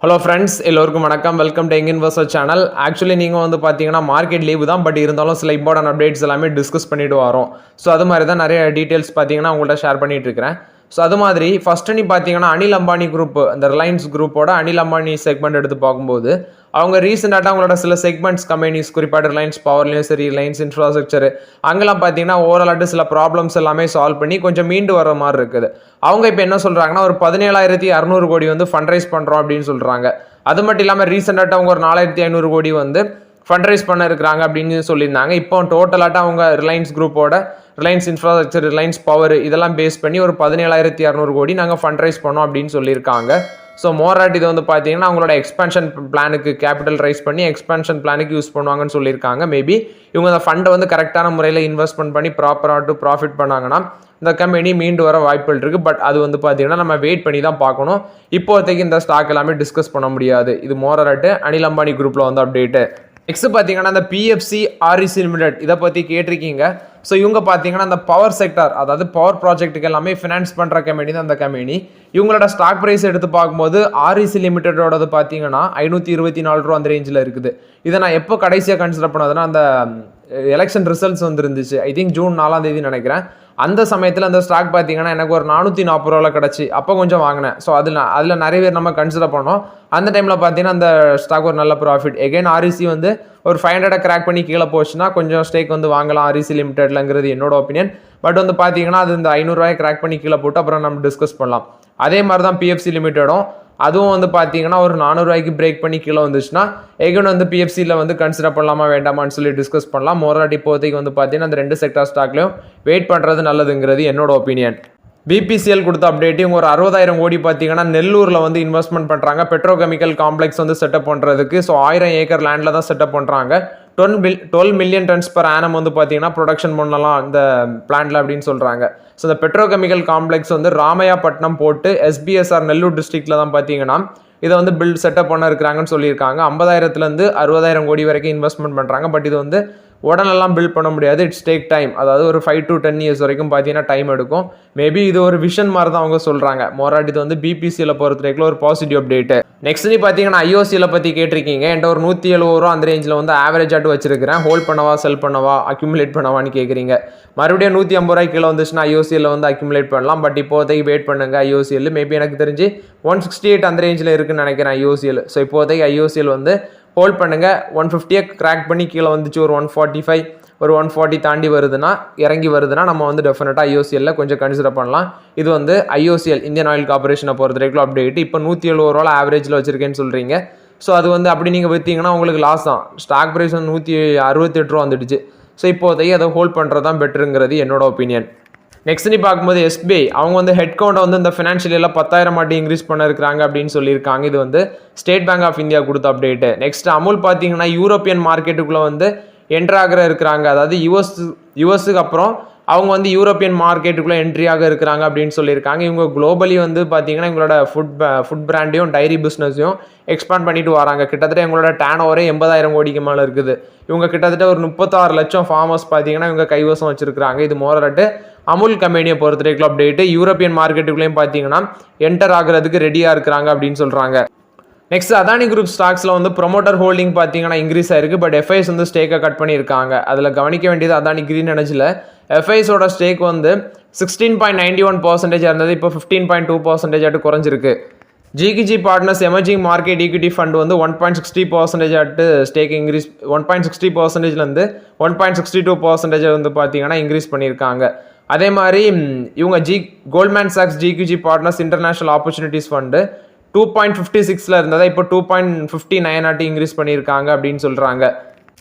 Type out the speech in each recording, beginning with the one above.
Hello friends, எல்லோருக்கும் வணக்கம். Welcome to young investor channel. Actually நீங்கள் வந்து பார்த்தீங்கன்னா மார்க்கெட் லீவு தான், பட் இருந்தாலும் சில இம்பார்ட்டன்ட் அப்டேட்ஸ் எல்லாமே டிஸ்கஸ் பண்ணிட்டு வரோம். ஸோ அது மாதிரி தான் நிறைய டீட்டெயில்ஸ் பார்த்தீங்கன்னா உங்கள்கிட்ட ஷேர் பண்ணிட்டு இருக்கிறேன். ஸோ அது மாதிரி ஃபஸ்ட்டு நீ பார்த்தீங்கன்னா அனில் அம்பானி குரூப், அந்த ரிலையன்ஸ் குரூப்போட அனில் அம்பானி செக்மெண்ட் எடுத்து பார்க்கும்போது அவங்க ரீசெண்டாக அவங்களோட சில செக்மெண்ட்ஸ் கம்பெனிஸ், குறிப்பாக ரிலையன்ஸ் பவர்லையும் சரி, ரிலையன்ஸ் இன்ஃப்ராஸ்ட்ரக்சர், அங்கெல்லாம் பார்த்தீங்கன்னா ஓவராலாட்டு சில ப்ராப்ளம்ஸ் எல்லாமே சால்வ் பண்ணி கொஞ்சம் மீண்டு வர மாதிரி இருக்குது. அவங்க இப்போ என்ன சொல்கிறாங்கன்னா ஒரு 17,600 கோடி வந்து ஃபண்ட் ரைஸ் பண்ணுறோம் அப்படின்னு சொல்கிறாங்க. அது மட்டும் இல்லாமல் ரீசெண்டாக அவங்க ஒரு 4,500 கோடி வந்து ஃபண்ட் ரைஸ் பண்ண இருக்கிறாங்க அப்படின்னு சொல்லியிருந்தாங்க. இப்போ டோட்டலாட்ட அவங்க ரிலையன்ஸ் குரூப்போட ரிலையன்ஸ் இன்ஃப்ராஸ்ட்ரக்சர், ரிலையன்ஸ் பவர் இதெல்லாம் பேஸ் பண்ணி ஒரு 17,600 கோடி நாங்கள் ஃபண்ட் ரைஸ் பண்ணோம் அப்படின்னு சொல்லியிருக்காங்க. ஸோ மோராட் இது வந்து பார்த்தீங்கன்னா அவங்களோட எக்ஸ்பென்ஷன் பிளானுக்கு கேபிட்டல் ரைஸ் பண்ணி எக்ஸ்பென்ஷன் பிளானுக்கு யூஸ் பண்ணுவாங்கன்னு சொல்லியிருக்காங்க. மேபி இவங்க அந்த ஃபண்டை வந்து கரெக்டான முறையில் இன்வெஸ்ட்மெண்ட் பண்ணி ப்ராப்பராக ப்ராஃபிட் பண்ணாங்கன்னா இந்த கம்பெனி மீண்டு வர வாய்ப்புகள் இருக்குது. பட் அது வந்து பார்த்தீங்கன்னா நம்ம வெயிட் பண்ணி தான் பார்க்கணும். இப்போதைக்கு இந்த ஸ்டாக் எல்லாமே டிஸ்கஸ் பண்ண முடியாது. இது மோராட் அனில் அம்பானி குரூப்பில் வந்து அப்டேட்டு. நெக்ஸ்ட் பார்த்தீங்கன்னா அந்த பிஎஃப்சி ஆர்இசி லிமிடெட் இதை பற்றி கேட்டிருக்கீங்க. ஸோ இவங்க பார்த்தீங்கன்னா அந்த பவர் செக்டார், அதாவது பவர் ப்ராஜெக்ட்டுக்கு எல்லாமே ஃபினான்ஸ் பண்ணுற கம்பெனி தான் அந்த கம்பெனி. இவங்களோட ஸ்டாக் ப்ரைஸ் எடுத்து பார்க்கும்போது ஆர்இசி லிமிடெடோடது பார்த்தீங்கன்னா 524 ரூபா அந்த ரேஞ்சில் இருக்குது. இதை நான் எப்போ கடைசியாக கன்சிடர் பண்ணதுன்னா அந்த எலெக்ஷன் ரிசல்ட்ஸ் வந்து இருந்துச்சு, ஐ திங்க் ஜூன் 4ஆம் தேதி நினைக்கிறேன். அந்த சமயத்தில் அந்த ஸ்டாக் பார்த்தீங்கன்னா எனக்கு ஒரு 440 ரூபாவில் கிடச்சி அப்போ கொஞ்சம் வாங்கினேன். ஸோ அதில் நிறைய பேர் நம்ம கன்சிடர் பண்ணோம். அந்த டைமில் பார்த்தீங்கன்னா அந்த ஸ்டாக் ஒரு நல்ல ப்ராஃபிட். எகைன் ஆர்இசி வந்து ஒரு 500 கிராக் பண்ணி கீழே போச்சுன்னா கொஞ்சம் ஸ்டேக் வந்து வாங்கலாம் ஆர்இசி லிமிடெட்லங்கிறது என்னோட ஒப்பீனியன். பட் வந்து பார்த்தீங்கன்னா அது இந்த 500 ரூபாய் கிராக் பண்ணி கீழே போட்டு அப்புறம் நம்ம டிஸ்கஸ் பண்ணலாம். அதே மாதிரி தான் பிஎஃப்சி லிமிடெடும், அதுவும் வந்து பார்த்தீங்கன்னா ஒரு 400 ரூபாய்க்கு பிரேக் பண்ணி கீழே வந்துச்சுன்னா எகன் வந்து பிஎஃப்சியில் வந்து கன்சிடர் பண்ணலாமா வேண்டாமான்னு சொல்லி டிஸ்கஸ் பண்ணலாம். மோராட் இப்போதைக்கு வந்து பார்த்தீங்கன்னா அந்த 2 செக்டார் ஸ்டாக்லையும் வெயிட் பண்ணுறது நல்லதுங்கிறது என்னோட ஒப்பீனியன். பிபிசிஎல் கொடுத்த அப்டேட், இவங்க ஒரு 60,000 கோடி பார்த்தீங்கன்னா நெல்லூரில் வந்து இன்வெஸ்ட்மெண்ட் பண்ணுறாங்க. பெட்ரோகெமிக்கல் காம்ப்ளெக்ஸ் வந்து செட்டப் பண்ணுறதுக்கு. ஸோ 1000 ஏக்கர் லேண்டில் தான் செட்டப் பண்ணுறாங்க. 12 மில்லியன் டன்ஸ் பர் ஆனம் வந்து பார்த்தீங்கன்னா ப்ரொடக்ஷன் பண்ணலாம் இந்த பிளான்ட்ல அப்படின்னு சொல்கிறாங்க. ஸோ இந்த பெட்ரோகெமிக்கல் காம்ப்ளெக்ஸ் வந்து ராமையாப்பட்டினம் போட்டு எஸ்பிஎஸ்ஆர் நெல்லூர் டிஸ்ட்ரிக்ட்ல தான் பார்த்தீங்கன்னா இதை வந்து பில்ட் செட்டப் பண்ண இருக்கிறாங்கன்னு சொல்லியிருக்காங்க. 50,000 60,000 கோடி வரைக்கும் இன்வெஸ்ட்மெண்ட் பண்ணுறாங்க. பட் இது வந்து உடனெல்லாம் பில்ட் பண்ண முடியாது. It's take time. அதாவது ஒரு 5 to 10 years வரைக்கும் பார்த்தீங்கன்னா டைம் எடுக்கும். மேபி இது ஒரு விஷன் மாதிரி தான் அவங்க சொல்கிறாங்க. மோராட் இது வந்து பிபிசியில் பொறுத்த வரைக்கும் ஒரு பாசிட்டிவ் அப்டேட்டு. நெக்ஸ்ட் நீ பார்த்தீங்கன்னா ஐஓசியில் பற்றி கேட்டிருக்கீங்க. என்கிட்ட ஒரு 170 ரூபா அந்த ரேஞ்சில் வந்து ஆவரேஜ் ஆட்டு வச்சிருக்கிறேன். ஹோல்ட் பண்ணவா, செல் பண்ணவா, அக்யூமுலேட் பண்ணவான்னு கேட்குறீங்க. மறுபடியும் 150 ரூபாய்க்கு கீழே வந்துச்சுன்னா ஐஓசியில் வந்து அக்யூமுலேட் பண்ணலாம். பட் இப்போதைக்கு வெயிட் பண்ணுங்க. ஐஓசியில் மேபி எனக்கு தெரிஞ்சு 168 அந்த ரேஞ்சில் இருக்குன்னு நினைக்கிறேன் ஐஓசியில். ஸோ இப்போதைக்கு ஐஓசியில் வந்து ஹோல்ட் பண்ணுங்க. 150 கிராக் பண்ணி கீழே வந்துச்சு ஒரு 145 ஒரு 140 தாண்டி வருதுன்னா, இறங்கி வருதுன்னா நம்ம வந்து டெஃபினட்டாக ஐஓசிஎல்ல கொஞ்சம் கன்சிடர் பண்ணலாம். இது வந்து ஐஓசிஎல் இந்தியன் ஆயில் கார்பரேஷனை பொறுத்த வரைக்கும் அப்டேட். இப்போ 170 ரூபா ஆவரேஜில் வச்சிருக்கேன்னு சொல்கிறீங்க. ஸோ அது வந்து அப்படி நீங்கள் விற்றீங்கன்னா உங்களுக்கு லாஸ் தான். ஸ்டாக் ப்ரைஸ் வந்து 168 ரூபா வந்துடுச்சு. ஸோ இப்போதைக்கு அதை ஹோல்ட் பண்ணுறது தான் பெட்டருங்கிறது என்னோட ஒப்பீனியன். நெக்ஸ்ட் நீ பார்க்கும்போது எஸ்பிஐ, அவங்க வந்து ஹெட் கவுண்டை வந்து இந்த ஃபினான்ஷியல் இயரில் 10,000 மாட்டி இன்க்ரீஸ் பண்ண இருக்கிறாங்க அப்படின்னு சொல்லியிருக்காங்க. இது வந்து ஸ்டேட் பேங்க் ஆஃப் இந்தியா கொடுத்த அப்டேட்டு. நெக்ஸ்ட் அமுல் பார்த்தீங்கன்னா யூரோப்பியன் மார்க்கெட்டுக்குள்ளே வந்து என்ட்ராக இருக்கிறாங்க. அதாவது யுஎஸ்க்கு அப்புறம் அவங்க வந்து யூரோப்பியன் மார்க்கெட்டுக்குள்ளே என்ட்ரியாக இருக்கிறாங்க அப்படின்னு சொல்லியிருக்காங்க. இவங்க குளோபலி வந்து பார்த்தீங்கன்னா இவங்களோட ஃபுட் பிராண்டையும் டைரி பிஸ்னஸையும் எக்ஸ்பேண்ட் பண்ணிட்டு வராங்க. கிட்டத்தட்ட இவங்களோட டேன் ஓவரே 80,000 கோடிக்கு மேலே இருக்குது. இவங்க கிட்டத்தட்ட ஒரு 36 லட்சம் ஃபார்மர்ஸ் பார்த்தீங்கன்னா இவங்க கைவசம் வச்சிருக்காங்க. இது மோராட் அமுல் கம்பெனியை பொறுத்த வரைக்கும் அப்டேட்டு. யூரோப்பியன் மார்க்கெட்டுக்குள்ளேயும் பார்த்தீங்கன்னா என்டர் ஆகிறதுக்கு ரெடியாக இருக்கிறாங்க அப்படின்னு சொல்கிறாங்க. நெக்ஸ்ட் அதானி குரூப் ஸ்டாக்ஸில் வந்து ப்ரொமோட்டர் ஹோல்டிங் பார்த்தீங்கன்னா இன்க்ரீஸ் ஆயிருக்கு. பட் எஃப்ஐஎஸ் வந்து ஸ்டேக்கை கட் பண்ணியிருக்காங்க. அதில் கவனிக்க வேண்டியது அதானி கிரீன் எனர்ஜியில் எஃப்ஐஎஸோட ஸ்டேக் வந்து 16.91% இருந்தது. இப்போ 15.2% ஆட்டு குறைஞ்சிருக்கு. GQG partners emerging market equity fund வந்து 1.60% ஆட்டு ஸ்டேக் இன்க்ரீஸ் 1.60%லேருந்து 1.62% வந்து பார்த்தீங்கன்னா இன்க்ரீஸ் பண்ணியிருக்காங்க. அதே மாதிரி இவங்க கோல்ட்மேன் சாக்ஸ் GQG partners international opportunities fund 2.56 இருந்ததை இப்போ 2.59 ஆட்டி இன்க்ரீஸ் பண்ணியிருக்காங்க அப்படின்னு சொல்கிறாங்க.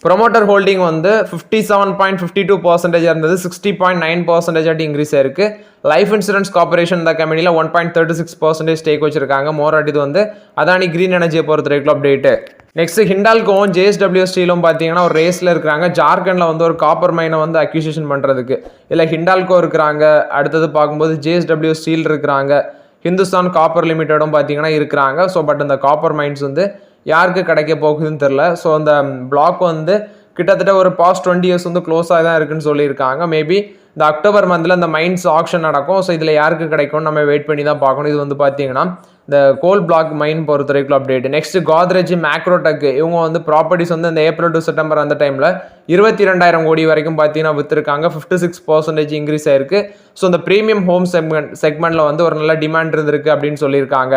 ப்ரொமோட்டர் ஹோல்டிங் வந்து 57.52% இருந்தது, 60.9% ஆட்டி இன்க்ரீஸ் ஆயிருக்கு. லைஃப் இன்சூரன்ஸ் கார்பரேஷன் இந்த கம்பெனியில் 1.36% ஸ்டேக் வச்சிருக்காங்க. மோராட் இது வந்து அதானி கிரீன் எனர்ஜியை பொறுத்த வரைக்கும் அப்டேட்டு. நெக்ஸ்ட் ஹிண்டால்கோவும் ஜேஎஸ்டபிள்யூ ஸ்டீலும் பார்த்தீங்கன்னா ஒரு ரேஸில் இருக்கிறாங்க. ஜார்க்கண்டில் வந்து ஒரு காப்பர் மைனை வந்து அக்யூசியேஷன் பண்ணுறதுக்கு. இல்லை ஹிண்டால்கோ இருக்கிறாங்க, அடுத்தது பார்க்கும்போது ஜேஎஸ்டபிள்யூ ஸ்டீல் இருக்கிறாங்க, ஹிந்துஸ்தான் காப்பர் லிமிடெடும் பார்த்தீங்கன்னா இருக்கிறாங்க. ஸோ பட் இந்த காப்பர் மைன்ஸ் வந்து யாருக்கு கிடைக்க போகுதுன்னு தெரில. ஸோ அந்த பிளாக் வந்து கிட்டத்தட்ட ஒரு பாஸ்ட் 20 இயர்ஸ் வந்து க்ளோஸாக தான் இருக்குன்னு சொல்லியிருக்காங்க. மேபி இந்த அக்டோபர் மந்தில் இந்த மைன்ஸ் ஆக்ஷன் நடக்கும். ஸோ இதில் யாருக்கு கிடைக்கும்னு நம்ம வெயிட் பண்ணி தான் பார்க்கணும். இது வந்து பார்த்தீங்கன்னா இந்த கோல் பிளாக் மைன் பொறுத்த வரைக்கும் அப்டேட். நெக்ஸ்ட் கோத்ரேஜ் மேக்ரோடெக் இவங்க வந்து ப்ராப்பர்ட்டிஸ் வந்து இந்த ஏப்ரல் டு செப்டம்பர் அந்த டைமில் 22,000 கோடி வரைக்கும் பார்த்தீங்கன்னா விற்றுருக்காங்க. 56% இன்க்ரீஸ் ஆயிருக்கு. ஸோ இந்த ப்ரீமியம் ஹோம் செக்மெண்ட்டில் வந்து ஒரு நல்ல டிமாண்ட் இருந்திருக்கு அப்படின்னு சொல்லியிருக்காங்க.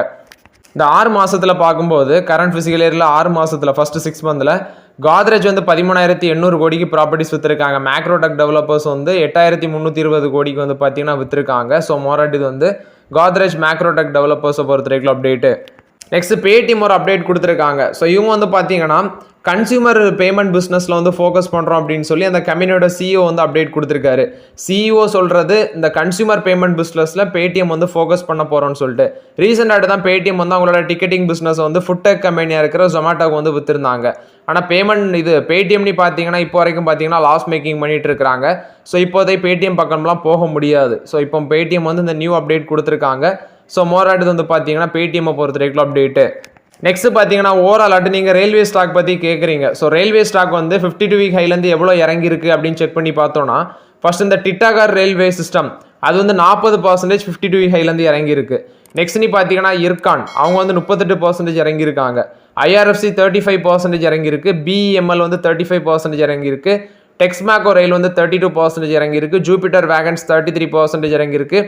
இந்த 6 மாதத்தில் பார்க்கும்போது கரண்ட் ஃபிசிக்கல் இயரில் 6 மாதத்தில் ஃபஸ்ட்டு 6 மந்தில் கோத்ரேஜ் வந்து 13,800 கோடிக்கு ப்ராப்பர்ட்டிஸ் விற்றுருக்காங்க. மேக்ரோடெக் டெவலப்பர்ஸ் வந்து 8,320 கோடிக்கு வந்து பார்த்தீங்கன்னா விற்றுருக்காங்க. ஸோ மோராட் இது வந்து கோத்ரேஜ் மேக்ரோடெக் டெவலப்பர்ஸை பொறுத்த வரைக்கும் அப்டேட்டு. நெக்ஸ்ட் பேடிஎம் ஒரு அப்டேட் கொடுத்துருக்காங்க. ஸோ இவங்க வந்து பார்த்தீங்கன்னா கன்சியூமர் பேமெண்ட் பிஸ்னஸில் வந்து ஃபோக்கஸ் பண்ணுறோம் அப்படின்னு சொல்லி அந்த கம்பெனியோட சிஇஓ வந்து அப்டேட் கொடுத்துருக்காரு. சிஇஓ சொல்கிறது இந்த கன்சியூமர் பேமெண்ட் பிஸ்னஸில் பேடிஎம் வந்து ஃபோக்கஸ் பண்ண போகிறோம்னு சொல்லிட்டு. ரீசெண்டாக தான் பேடிஎம் வந்து அவங்களோட டிக்கெட்டிங் பிஸ்னஸ் வந்து ஃபுட்டெக் கம்பெனியாக இருக்கிற ஜொமேட்டோக்கு வந்து விற்றுருந்தாங்க. ஆனால் பேமெண்ட் இது பேடிஎம்னு பார்த்தீங்கன்னா இப்போ வரைக்கும் பார்த்தீங்கன்னா லாஸ் மேக்கிங் பண்ணிட்டு இருக்கிறாங்க. ஸோ இப்போதை பேடிஎம் பக்கம்லாம் போக முடியாது. ஸோ இப்போ பேடிஎம் வந்து இந்த நியூ அப்டேட் கொடுத்துருக்காங்க. ஸோ மோராட் வந்து பார்த்தீங்கன்னா பேடிஎம்மை பொறுத்த வரைக்கும் அப்டேட்டு. நெக்ஸ்ட் பார்த்தீங்கன்னா ஓவரால் ஆட்டு நீங்கள் ரயில்வே ஸ்டாக் பற்றி கேட்குறீங்க. ஸோ ரயில்வே ஸ்டாக் வந்து 52 வீக் ஹைலேருந்து எவ்வளோ இறங்கியிருக்கு அப்படின்னு செக் பண்ணி பார்த்தோன்னா ஃபர்ஸ்ட் இந்த டிட்டாகார் ரயில்வே சிஸ்டம் அது வந்து 40% 52 வீக் ஹைலேருந்து இறங்கியிருக்கு. நெக்ஸ்ட் நீ பார்த்தீங்கன்னா இர்கான் அவங்க வந்து 38% இறங்கியிருக்காங்க. ஐஆர்எஃப்சி 35% இறங்கியிருக்கு. பிஇஎம்எல் வந்து 35% இறங்கியிருக்கு. டெக்ஸ்மேக்கோ ரயில் வந்து 32% இறங்கியிருக்கு. ஜூபிட்டர் வேகன்ஸ் 33% இறங்கியிருக்கு.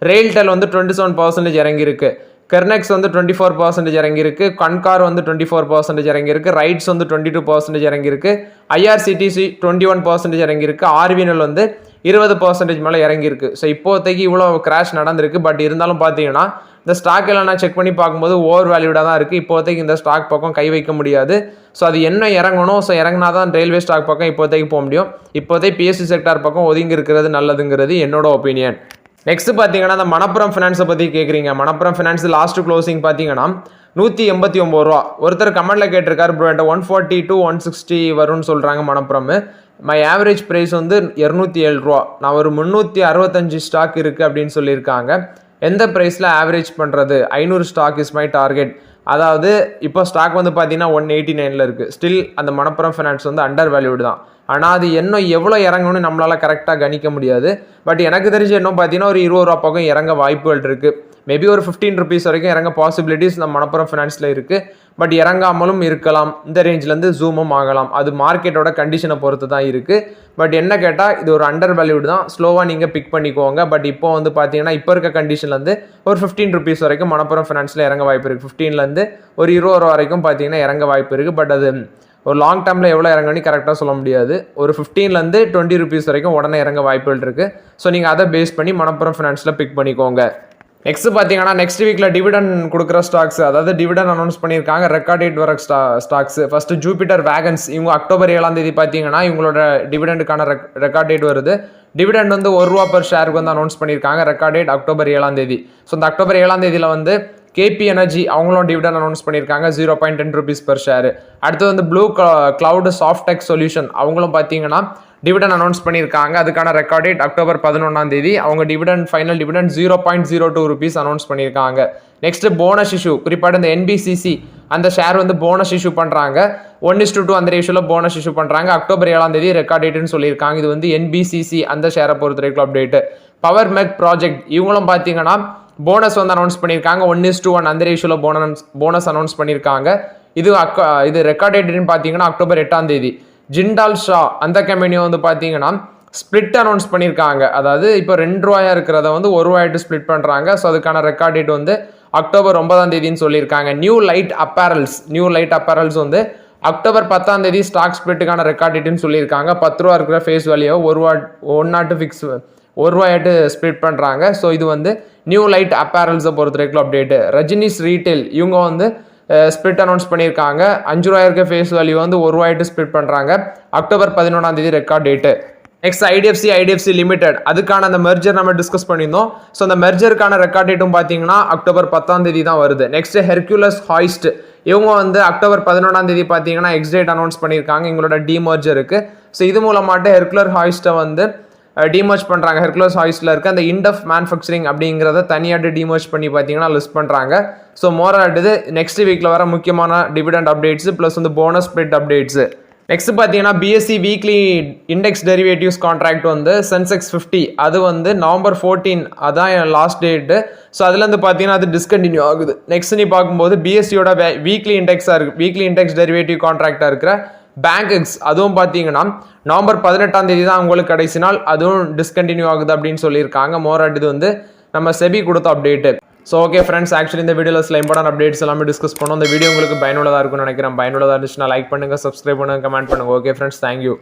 ரெயில்டெல் வந்து 27% இறங்கியிருக்கு. கெர்னெக்ஸ் வந்து 24% இறங்கியிருக்கு. கன்கார் வந்து 24% இறங்கியிருக்கு. ரைட்ஸ் வந்து 22% இறங்கியிருக்கு. ஐஆர்சிடிசி 21% இறங்கியிருக்கு. ஆர்விஎன்எல் வந்து 20% மேலே இறங்கியிருக்கு. ஸோ இப்போதைக்கு இவ்வளோ கிராஷ் நடந்திருக்கு. பட் இருந்தாலும் பார்த்தீங்கன்னா இந்த ஸ்டாக் எல்லாம் நான் செக் பண்ணி பார்க்கும்போது ஓவர் வேல்யூடாக தான் இருக்குது. இப்போதைக்கு இந்த ஸ்டாக் பக்கம் கை வைக்க முடியாது. ஸோ அது என்ன இறங்கணும். ஸோ இறங்கினா தான் ரயில்வே ஸ்டாக் பக்கம் இப்போதைக்கு போக முடியும். இப்போதைக்கு பிஎஸ்சி செக்டார் பக்கம் ஒதுங்கி இருக்கிறது நல்லதுங்கிறது என்னோட ஒப்பீனியன். நெக்ஸ்ட் பார்த்தீங்கன்னா இந்த மணப்புரம் ஃபினான்ஸை பற்றி கேட்குறீங்க. மணப்புரம் ஃபினான்ஸ் லாஸ்ட் க்ளோசிங் பார்த்தீங்கன்னா 189 ரூபா. ஒருத்தர் கமெண்ட்டில் கேட்டிருக்காரு ப்ரோ என்கிட்ட 140 to 160 வரும்னு சொல்கிறாங்க மணப்புரம். மை ஆவரேஜ் ப்ரைஸ் வந்து 207 ரூபா. நான் ஒரு 365 ஸ்டாக் இருக்குது அப்படின்னு சொல்லியிருக்காங்க. எந்த ப்ரைஸில் ஆவரேஜ் பண்ணுறது? 500 ஸ்டாக் இஸ் மை டார்கெட். அதாவது இப்போ ஸ்டாக் வந்து பார்த்தீங்கன்னா 189 இருக்குது. ஸ்டில் அந்த மணப்புரம் ஃபினான்ஸ் வந்து அண்டர் வேல்யூடு தான். ஆனால் அது இன்னும் எவ்வளோ இறங்கணும்னு நம்மளால் கரெக்டாக கணிக்க முடியாது. பட் எனக்கு தெரிஞ்சு இன்னும் பார்த்தீங்கன்னா ஒரு 20 ரூபா பக்கம் இறங்க வாய்ப்புகள் இருக்குது. மேபி ஒரு 15 rupees வரைக்கும் இறங்க பாசிபிலிட்டிஸ் நம்ம மணப்புரம் ஃபினான்ஸில் இருக்குது. பட் இறங்காமலும் இருக்கலாம். இந்த ரேஞ்சிலேருந்து ஜூமும் ஆகலாம். அது மார்க்கெட்டோட கண்டிஷனை பொறுத்து தான் இருக்குது. பட் என்ன கேட்டால் இது ஒரு அண்டர் வேல்யூடு தான். ஸ்லோவாக நீங்கள் பிக் பண்ணிக்கோங்க. பட் இப்போ வந்து பார்த்தீங்கன்னா இப்போ இருக்க கண்டிஷன்லேருந்து ஒரு 15 rupees வரைக்கும் மணப்புரம் ஃபினான்ஸில் இறங்க வாய்ப்பு இருக்குது. 15லேருந்து ஒரு 20 ரூபா வரைக்கும் பார்த்தீங்கன்னா இறங்க வாய்ப்பு இருக்குது. பட் அது ஒரு லாங் டேர்மில் எவ்வளோ இறங்கணும்னு கரெக்டாக சொல்ல முடியாது. ஒரு 15லேருந்து 20 rupees வரைக்கும் உடனே இறங்க வாய்ப்புகள் இருக்குது. ஸோ நீங்கள் அதை பேஸ் பண்ணி மணப்புரம் ஃபினான்ஸில் பிக் பண்ணிக்கோங்க. நெக்ஸ்ட் பார்த்தீங்கன்னா நெக்ஸ்ட் வீக்கில் டிவிடன் கொடுக்குற ஸ்டாக்ஸ், அதாவது டிவிடன் அனௌன்ஸ் பண்ணியிருக்காங்க. ரெக்கார்ட் டேட் வர ஸ்டாக்ஸ் ஃபஸ்ட்டு ஜூபிட்டர் வேகன்ஸ் இவங்க அக்டோபர் 7 பார்த்தீங்கன்னா இவங்களோட டிவிடெண்டுக்கான ரெக்கார்ட் டேட் வருது. டிவிடெண்ட் வந்து ₹1 per ஷேருக்கு வந்து அனௌன்ஸ் பண்ணியிருக்காங்க. Record date October 7. ஸோ இந்த அக்டோபர் 7 வந்து கேபி எனர்ஜி அவங்களும் டிவிடன் அனௌன்ஸ் பண்ணியிருக்காங்க. 0.10 rupees per share. அடுத்து வந்து ப்ளூ கிளவுட் சாஃப்டெக் சொல்யூஷன் அவங்களும் பார்த்தீங்கன்னா டிவிடன் அனௌன்ஸ் பண்ணியிருக்காங்க. அதுக்கான ரெக்கார்ட் டேட் அக்டோபர் 11. அவங்க dividend final dividend 0.02 rupees announce பண்ணியிருக்காங்க. நெக்ஸ்ட் போனஸ் இஷ்யூ, குறிப்பாக இந்த என்பிசிசி அந்த ஷேர் வந்து போனஸ் இஷ்யூ பண்ணுறாங்க. 1:2 அந்த ரேஷியோவில் போனஸ் இஷ்யூ பண்ணுறாங்க. அக்டோபர் 7 ரெக்கார்ட் டேட்டுன்னு சொல்லியிருக்காங்க. இது வந்து என்பிசிசி அந்த ஷேரை பொறுத்த வரைக்கும் அப்டேட்டு. பவர் மெக் ப்ராஜெக்ட் இவங்களும் பார்த்தீங்கன்னா போனஸ் வந்து அனௌன்ஸ் பண்ணியிருக்காங்க. 1:1 அந்த ரேஷியோவில் போனஸ் அனௌன்ஸ் பண்ணியிருக்காங்க. இது ரெக்கார்ட் டேட்னு பார்த்தீங்கன்னா அக்டோபர் 8. ஜிண்டால் ஷா அந்த கம்பெனியும் வந்து பார்த்தீங்கன்னா ஸ்பிளிட் அனௌன்ஸ் பண்ணியிருக்காங்க. அதாவது இப்போ ₹2 இருக்கிறத வந்து ₹1 ஸ்பிளிட் பண்ணுறாங்க. ஸோ அதுக்கான ரெக்கார்ட் டேட் வந்து அக்டோபர் 9 சொல்லியிருக்காங்க. நியூ லைட் அப்பேரல்ஸ் வந்து அக்டோபர் 10 ஸ்டாக் ஸ்பிளிட்டுக்கான ரெக்கார்ட் டேட்னு சொல்லியிருக்காங்க. ₹10 இருக்கிற ஃபேஸ் வேல்யூ ₹1 ஸ்பிளிட் பண்ணுறாங்க. ஸோ இது வந்து நியூ லைட் அப்பேரல்ஸை பொறுத்த வரைக்கும் அப்டேட்டு. ரஜினிஸ் ரீட்டைல் இவங்க வந்து ஸ்பிளிட் அனௌன்ஸ் பண்ணியிருக்காங்க. ₹5 இருக்க ஃபேஸ் வேல்யூ வந்து ₹1 ஸ்பிளிட் பண்ணுறாங்க. October 11 record date. Next IDFC limited அதுக்கான அந்த மெர்ஜர் நம்ம டிஸ்கஸ் பண்ணியிருந்தோம். ஸோ அந்த மெர்ஜருக்கான ரெக்கார்ட் டேட்டும் பார்த்தீங்கன்னா அக்டோபர் 10 தான் வருது. நெக்ஸ்ட் ஹெர்குலஸ் ஹாய்ஸ்ட் இவங்க வந்து அக்டோபர் 11 பார்த்தீங்கன்னா எக்ஸ்டேட் அனௌன்ஸ் பண்ணியிருக்காங்க எங்களோட டிமர்ஜருக்கு. ஸோ இது மூலமாட்டு ஹெர்குலர் ஹாய்ஸ்ட்டை வந்து டிமர்ஜ் பண்ணுறாங்க. ஹெர்குலஸ் ஹாய்ஸ்டில் இருக்க அந்த இண்டஃப் மேனுஃபேக்சரிங் அப்படிங்கிறத தனியாட்டு டிமர்ஜ் பண்ணி பார்த்தீங்கன்னா லிஸ்ட் பண்ணுறாங்க. ஸோ மோராட்டுது நெக்ஸ்ட் வீக்கில் வர முக்கியமான டிவிடெண்ட் அப்டேட்ஸு ப்ளஸ் வந்து போனஸ் ஸ்பிளிட் அப்டேட்ஸு. நெக்ஸ்ட் பார்த்தீங்கன்னா BSc weekly index derivatives contract வந்து சென்செக்ஸ் 50 அது வந்து நவம்பர் 14 அதான் லாஸ்ட் டேட்டு. ஸோ அதுலேருந்து பார்த்தீங்கன்னா அது டிஸ்கண்டினியூ ஆகுது. நெக்ஸ்ட் நீ பார்க்கும்போது பிஎஸ்சியோட வீக்லி இண்டெக்ஸ் டெரிவேட்டிவ் கான்ட்ராக்டாக இருக்கிற பேங்க்ஸ் அதுவும் பார்த்தீங்கன்னா நவம்பர் 18ஆம் தேதி தான் உங்களுக்கு கடைசி நாள், அதுவும் டிஸ்கண்டினியூ ஆகுது அப்படின்னு சொல்லியிருக்காங்க. மோராட் இது வந்து நம்ம செபி கொடுத்த update. So okay friends, actually இந்த வீடியோவில் சில இம்பார்ட்டன்ட் அப்டேட்ஸ் எல்லாமே டிஸ்கஸ் பண்ணோம். இந்த வீடியோ உங்களுக்கு பயனுள்ளதாக இருக்கும்னு நினைக்கிறேன். பயனுள்ளதாக இருந்துச்சுன்னா லைக் பண்ணுங்கள், சப்ஸ்கிரைப் பண்ணுங்கள், கமெண்ட் பண்ணுங்கள். Okay friends, thank you.